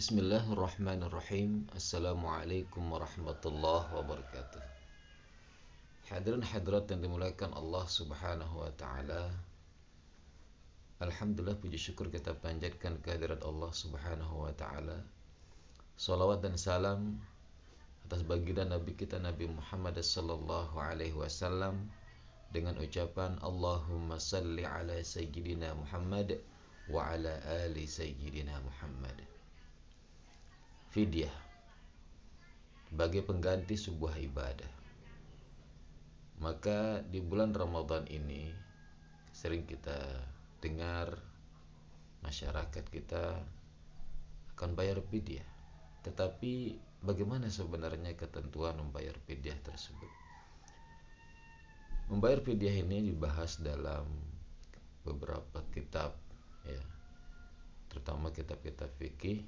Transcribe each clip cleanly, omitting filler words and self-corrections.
Bismillahirrahmanirrahim. Assalamualaikum warahmatullahi wabarakatuh. Hadirin hadirat yang dimuliakan Allah Subhanahu wa taala. Alhamdulillah, puji syukur kita panjatkan kehadirat Allah Subhanahu wa taala. Salawat dan salam atas baginda Nabi kita Nabi Muhammad sallallahu alaihi wasallam dengan ucapan Allahumma salli ala sayyidina Muhammad wa ala ali sayyidina Muhammad. Fidyah sebagai pengganti sebuah ibadah. Maka di bulan Ramadan ini sering kita dengar masyarakat kita akan bayar fidyah. Tetapi bagaimana sebenarnya ketentuan membayar fidyah tersebut? Membayar fidyah ini dibahas dalam beberapa kitab, ya, terutama kitab-kitab fikih.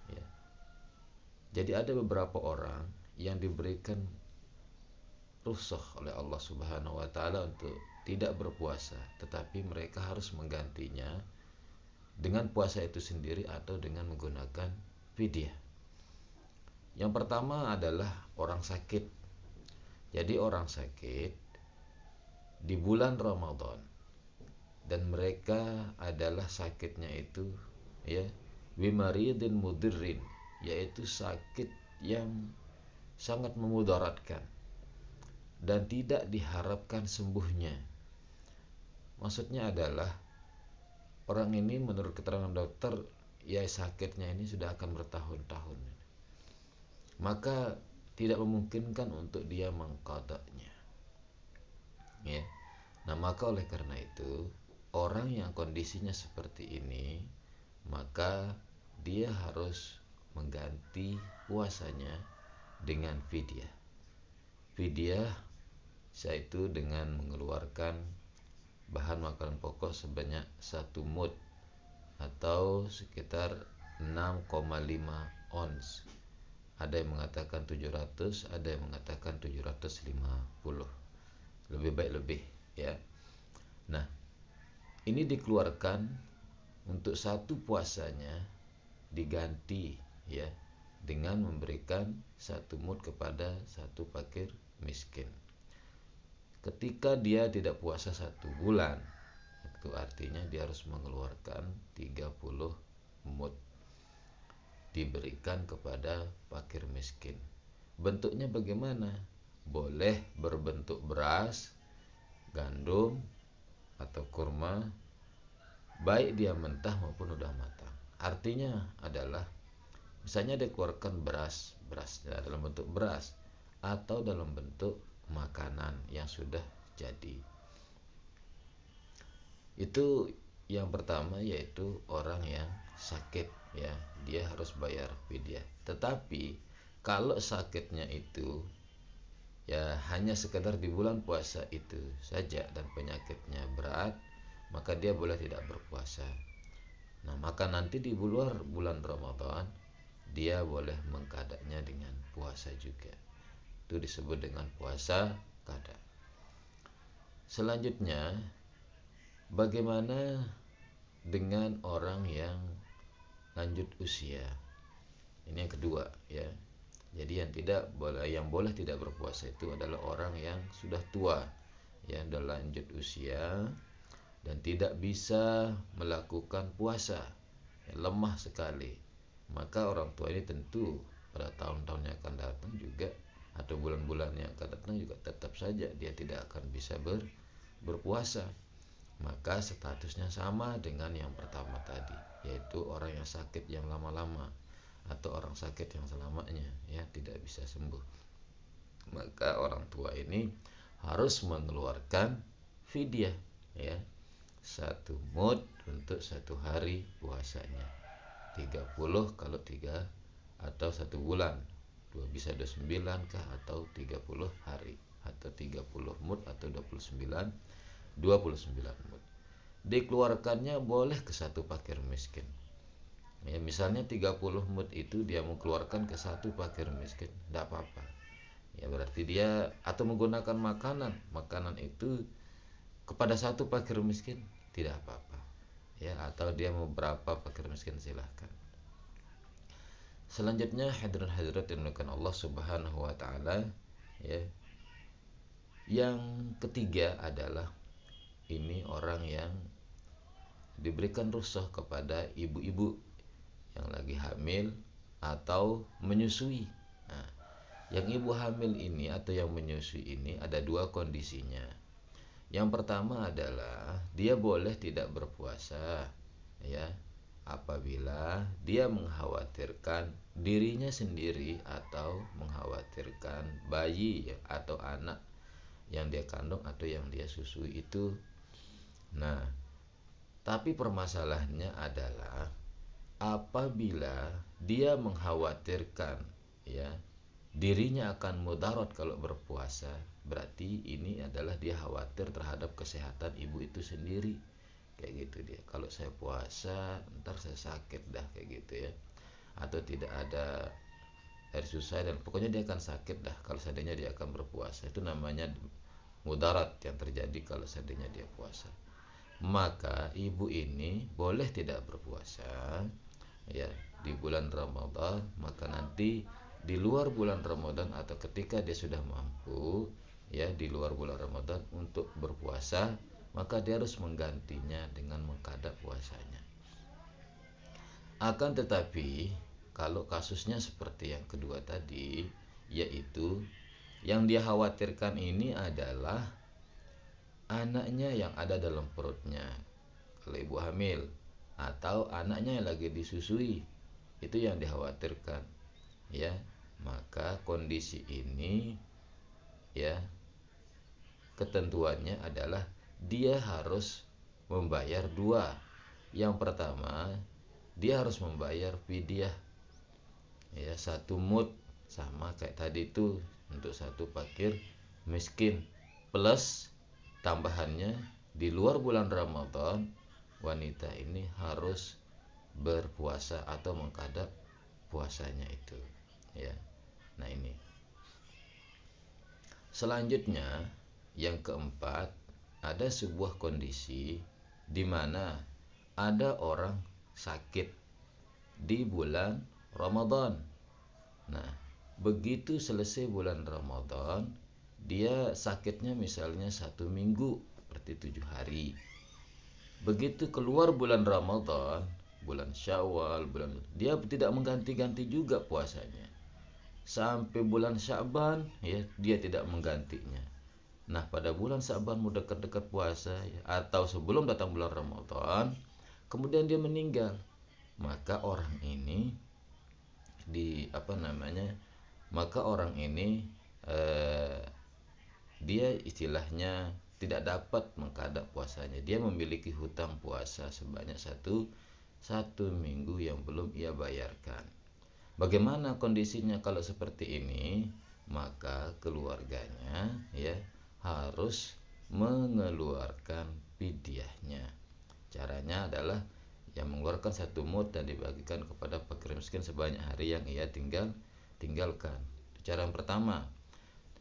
Ya. Jadi ada beberapa orang yang diberikan rukhsah oleh Allah Subhanahu wa taala untuk tidak berpuasa, tetapi mereka harus menggantinya dengan puasa itu sendiri atau dengan menggunakan fidyah. Yang pertama adalah orang sakit. Jadi orang sakit di bulan Ramadan dan mereka adalah sakitnya itu, ya, bimaridin mudirrin, yaitu sakit yang sangat memudaratkan dan tidak diharapkan sembuhnya. Maksudnya adalah orang ini menurut keterangan dokter, ya sakitnya ini sudah akan bertahun-tahun, maka tidak memungkinkan untuk dia mengqadanya, ya. Nah, maka oleh karena itu orang yang kondisinya seperti ini, maka dia harus mengganti puasanya dengan fidyah. Fidyah yaitu dengan mengeluarkan bahan makanan pokok sebanyak 1 mud atau sekitar 6,5 ons. Ada yang mengatakan 700, ada yang mengatakan 750. Lebih baik lebih, ya. Nah, ini dikeluarkan untuk satu puasanya diganti, ya, dengan memberikan 1 mud kepada satu fakir miskin. Ketika dia tidak puasa 1 bulan, itu artinya dia harus mengeluarkan 30 mud diberikan kepada fakir miskin. Bentuknya bagaimana? Boleh berbentuk beras, gandum, atau kurma, baik dia mentah maupun udah matang. Artinya adalah misalnya dia keluarkan beras dalam bentuk beras atau dalam bentuk makanan yang sudah jadi. Itu yang pertama, yaitu orang yang sakit, ya, dia harus bayar fidyah. Tetapi kalau sakitnya itu ya hanya sekedar di bulan puasa itu saja dan penyakitnya berat, maka dia boleh tidak berpuasa. Nah, maka nanti di bulan Ramadan dia boleh mengqadanya dengan puasa juga. Itu disebut dengan puasa qada. Selanjutnya, bagaimana dengan orang yang lanjut usia? Ini yang kedua, ya. Jadi yang boleh tidak berpuasa itu adalah orang yang sudah tua, ya, sudah lanjut usia dan tidak bisa melakukan puasa, ya, lemah sekali. Maka orang tua ini tentu pada tahun-tahun yang akan datang juga atau bulan-bulan yang akan datang juga tetap saja dia tidak akan bisa berpuasa. Maka statusnya sama dengan yang pertama tadi, yaitu orang yang sakit yang lama-lama atau orang sakit yang selamanya, ya, tidak bisa sembuh. Maka orang tua ini harus mengeluarkan fidyah, ya, 1 mud untuk 1 hari puasanya, 30 kalau 3 atau 1 bulan, bisa 29 kah atau 30 hari, atau 30 mud atau 29 mud. Dikeluarkannya boleh ke satu fakir miskin. Ya, misalnya 30 mud itu dia mengeluarkan ke satu fakir miskin, tidak apa-apa. Ya, berarti dia atau menggunakan makanan itu kepada satu fakir miskin tidak apa-apa. Ya, atau dia mau berapa fakir miskin silahkan. Selanjutnya hadirin-hadirat yang dimuliakan Allah Subhanahu wa taala, ya. Yang ketiga adalah ini orang yang diberikan rukhsah kepada ibu-ibu yang lagi hamil atau menyusui. Nah, yang ibu hamil ini atau yang menyusui ini ada dua kondisinya. Yang pertama adalah dia boleh tidak berpuasa, ya, apabila dia mengkhawatirkan dirinya sendiri atau mengkhawatirkan bayi atau anak yang dia kandung atau yang dia susui itu. Nah, tapi permasalahannya adalah apabila dia mengkhawatirkan, ya, dirinya akan mudarat kalau berpuasa, berarti ini adalah dia khawatir terhadap kesehatan ibu itu sendiri. Kayak gitu dia. Kalau saya puasa, ntar saya sakit dah, kayak gitu ya. Atau tidak ada air susah dan pokoknya dia akan sakit dah kalau seandainya dia akan berpuasa. Itu namanya mudarat yang terjadi kalau seandainya dia puasa. Maka ibu ini boleh tidak berpuasa, ya, di bulan Ramadan. Maka nanti di luar bulan Ramadan atau ketika dia sudah mampu, ya, di luar bulan Ramadan untuk berpuasa, maka dia harus menggantinya dengan mengqada puasanya. Akan tetapi kalau kasusnya seperti yang kedua tadi, yaitu yang dia khawatirkan ini adalah anaknya yang ada dalam perutnya kalau ibu hamil, atau anaknya yang lagi disusui, itu yang dikhawatirkan, ya. Maka kondisi ini, ya, ketentuannya adalah dia harus membayar dua. Yang pertama, dia harus membayar fidyah, ya, 1 mud, sama kayak tadi itu untuk 1 fakir miskin, plus tambahannya di luar bulan Ramadan wanita ini harus berpuasa atau mengqada puasanya itu, ya. Nah, ini selanjutnya yang keempat, ada sebuah kondisi di mana ada orang sakit di bulan Ramadan. Nah, begitu selesai bulan Ramadan, dia sakitnya misalnya 1 minggu, berarti 7 hari. Begitu keluar bulan Ramadan, bulan Syawal, dia tidak mengganti-ganti juga puasanya. Sampai bulan Sya'ban, ya, dia tidak menggantinya. Nah, pada bulan Sya'ban mau dekat-dekat puasa, ya, atau sebelum datang bulan Ramadan, kemudian dia meninggal, maka orang ini maka orang ini dia istilahnya tidak dapat mengqada puasanya. Dia memiliki hutang puasa sebanyak satu minggu yang belum ia bayarkan. Bagaimana kondisinya kalau seperti ini? Maka keluarganya, ya, harus mengeluarkan fidyahnya. Caranya adalah yang mengeluarkan 1 mud dan dibagikan kepada fakir miskin sebanyak hari yang ia tinggalkan. Itu cara yang pertama.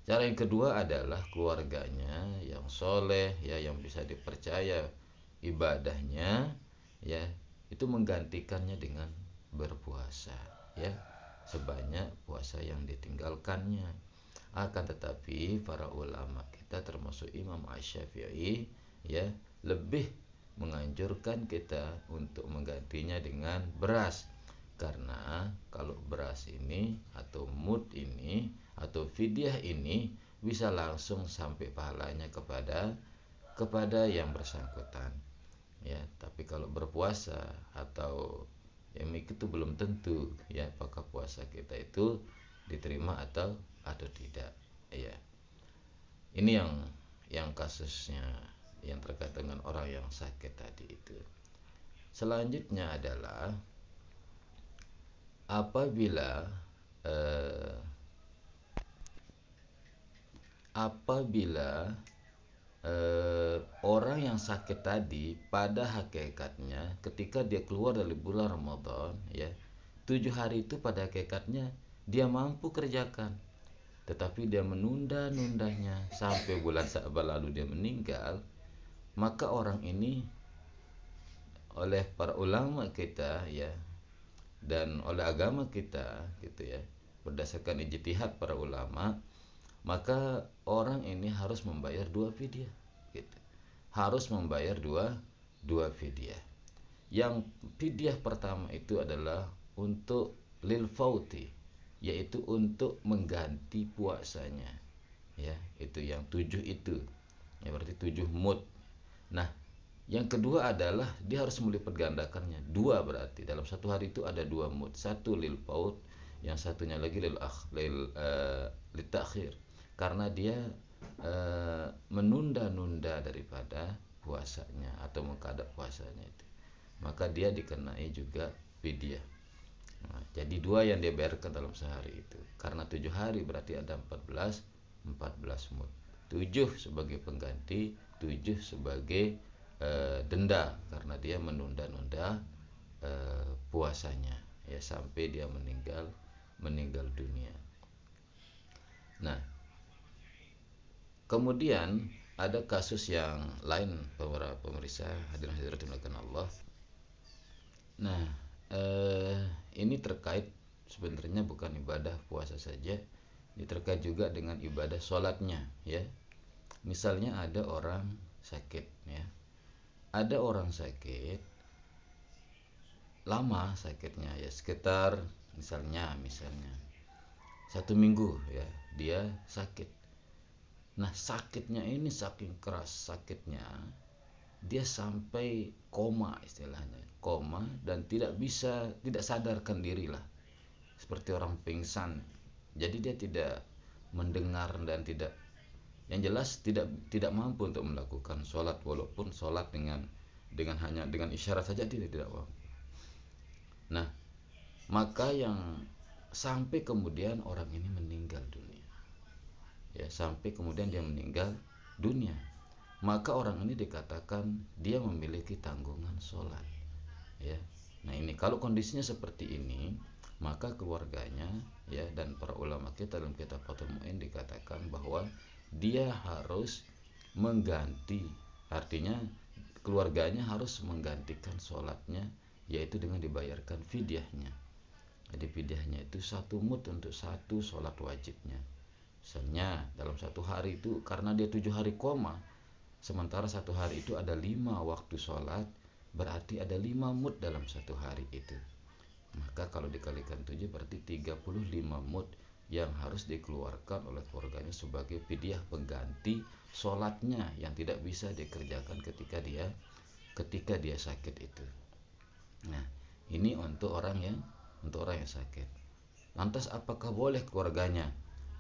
Cara yang kedua adalah keluarganya yang soleh, ya, yang bisa dipercaya ibadahnya, ya, itu menggantikannya dengan berpuasa, ya, sebanyak puasa yang ditinggalkannya. Akan tetapi para ulama kita termasuk Imam Asy-Syafi'i, ya, lebih menganjurkan kita untuk menggantinya dengan beras. Karena kalau beras ini atau mud ini atau fidyah ini bisa langsung sampai pahalanya kepada yang bersangkutan, ya. Tapi kalau berpuasa atau yang itu belum tentu, ya, apakah puasa kita itu diterima atau tidak, ya. Ini yang kasusnya yang terkait dengan orang yang sakit tadi itu. Selanjutnya adalah apabila orang yang sakit tadi pada hakikatnya ketika dia keluar dari bulan Ramadan, ya, 7 hari itu pada hakikatnya dia mampu kerjakan, tetapi dia menunda-nundanya sampai bulan Sya'ban lalu dia meninggal. Maka orang ini oleh para ulama kita, ya, dan oleh agama kita gitu ya, berdasarkan ijtihad para ulama, maka orang ini harus membayar dua fidyah gitu. Harus membayar dua fidyah. Yang fidyah pertama itu adalah untuk lil fauti, yaitu untuk mengganti puasanya. Ya, itu yang 7 itu. Ya berarti 7 mud. Nah, yang kedua adalah dia harus melipat gandakannya. Dua berarti dalam satu hari itu ada dua mud. Satu lil faut, yang satunya lagi lil takhir. Karena dia menunda-nunda daripada puasanya atau mengqada puasanya itu. Maka dia dikenai juga fidyah. Nah, jadi dua yang dia bayarkan dalam sehari itu. Karena 7 hari berarti ada 14 mud. 7 sebagai pengganti, 7 sebagai denda karena dia menunda-nunda puasanya ya sampai dia meninggal dunia. Nah, kemudian ada kasus yang lain para pemirsa hadirin hadirat dimuliakan Allah. Nah, ini terkait sebenarnya bukan ibadah puasa saja, ini terkait juga dengan ibadah sholatnya ya. Misalnya ada orang sakit ya, ada orang sakit lama sakitnya ya sekitar misalnya 1 minggu ya dia sakit. Nah sakitnya ini saking keras sakitnya dia sampai koma, istilahnya koma, dan tidak sadarkan diri lah, seperti orang pingsan. Jadi dia tidak mendengar dan tidak, yang jelas tidak mampu untuk melakukan sholat, walaupun sholat hanya dengan isyarat saja dia tidak mampu. Nah maka yang sampai kemudian orang ini meninggal dunia ya, sampai kemudian dia meninggal dunia, maka orang ini dikatakan dia memiliki tanggungan sholat ya. Nah ini kalau kondisinya seperti ini, maka keluarganya ya dan para ulama kita dalam kitab Fathul Mu'in dikatakan bahwa dia harus mengganti, artinya keluarganya harus menggantikan sholatnya, yaitu dengan dibayarkan fidyahnya. Jadi fidyahnya itu 1 mud untuk 1 sholat wajibnya. Misalnya dalam 1 hari itu karena dia 7 hari koma, sementara 1 hari itu ada 5 waktu sholat, berarti ada 5 mud dalam 1 hari itu. Maka kalau dikalikan 7 berarti 35 mud yang harus dikeluarkan oleh keluarganya sebagai fidyah pengganti sholatnya yang tidak bisa dikerjakan ketika dia sakit itu. Nah ini untuk orang yang sakit. Lantas apakah boleh keluarganya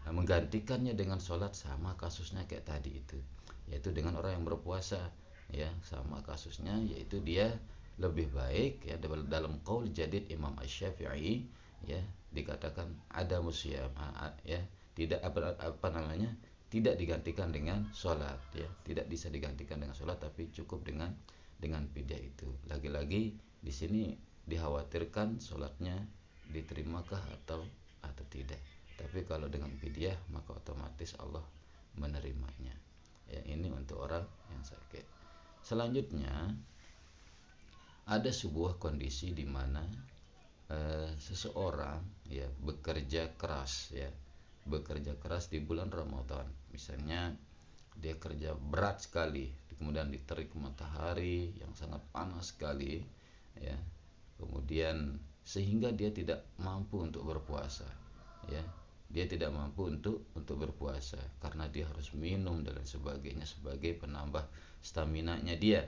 menggantikannya dengan sholat? Sama kasusnya kayak tadi itu, yaitu dengan orang yang berpuasa ya, sama kasusnya, yaitu dia lebih baik ya dalam qaul jadid Imam Asy-Syafi'i ya, dikatakan ada musyam ya, tidak tidak digantikan dengan sholat ya, tidak bisa digantikan dengan sholat, tapi cukup dengan fidyah itu. Lagi-lagi di sini dikhawatirkan sholatnya diterimakah atau tidak. Tapi kalau dengan fidyah maka otomatis Allah menerimanya. Ya, ini untuk orang yang sakit. Selanjutnya ada sebuah kondisi di mana seseorang ya bekerja keras di bulan Ramadan. Misalnya dia kerja berat sekali, kemudian diterik matahari yang sangat panas sekali ya. Kemudian sehingga dia tidak mampu untuk berpuasa ya. Dia tidak mampu untuk berpuasa karena dia harus minum dan sebagainya sebagai penambah stamina-nya dia.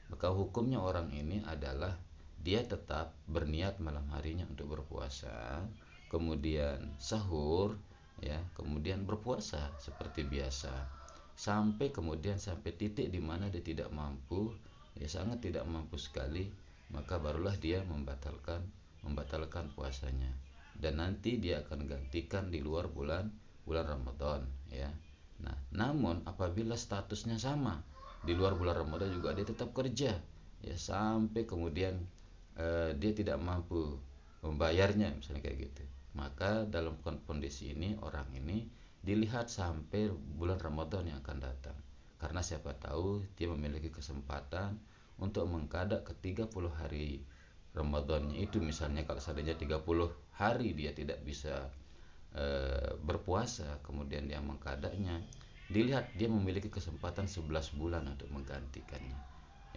Maka hukumnya orang ini adalah dia tetap berniat malam harinya untuk berpuasa, kemudian sahur ya, kemudian berpuasa seperti biasa sampai titik di mana dia tidak mampu ya, sangat tidak mampu sekali, maka barulah dia membatalkan puasanya, dan nanti dia akan gantikan di luar bulan Ramadan ya. Nah, namun apabila statusnya sama di luar bulan Ramadan juga dia tetap kerja ya, sampai kemudian dia tidak mampu membayarnya misalnya kayak gitu, maka dalam kondisi ini orang ini dilihat sampai bulan Ramadan yang akan datang, karena siapa tahu dia memiliki kesempatan untuk mengqada ke 30 hari Ramadannya itu misalnya kalau seandainya 30 hari dia tidak bisa berpuasa, kemudian dia mengkadanya, dilihat dia memiliki kesempatan 11 bulan untuk menggantikannya,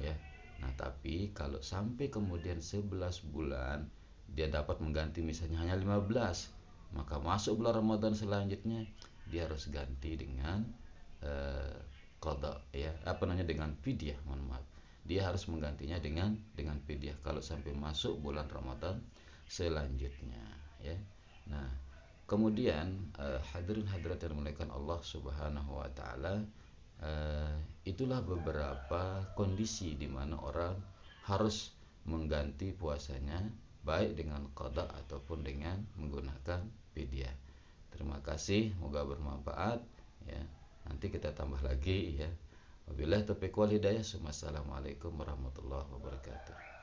ya. Nah, tapi kalau sampai kemudian 11 bulan dia dapat mengganti misalnya hanya 15, maka masuk bulan Ramadan selanjutnya dia harus ganti dengan qada, ya, apa namanya, dengan fidyah, mohon maaf. Dia harus menggantinya dengan fidyah kalau sampai masuk bulan Ramadan selanjutnya, ya. Nah, kemudian hadirin hadirat yang dimuliakan Allah Subhanahu wa taala, itulah beberapa kondisi di mana orang harus mengganti puasanya baik dengan qada ataupun dengan menggunakan fidyah. Terima kasih, semoga bermanfaat, ya. Nanti kita tambah lagi, ya. Wabillahi taufiq wal hidayah. Wassalamualaikum warahmatullahi wabarakatuh.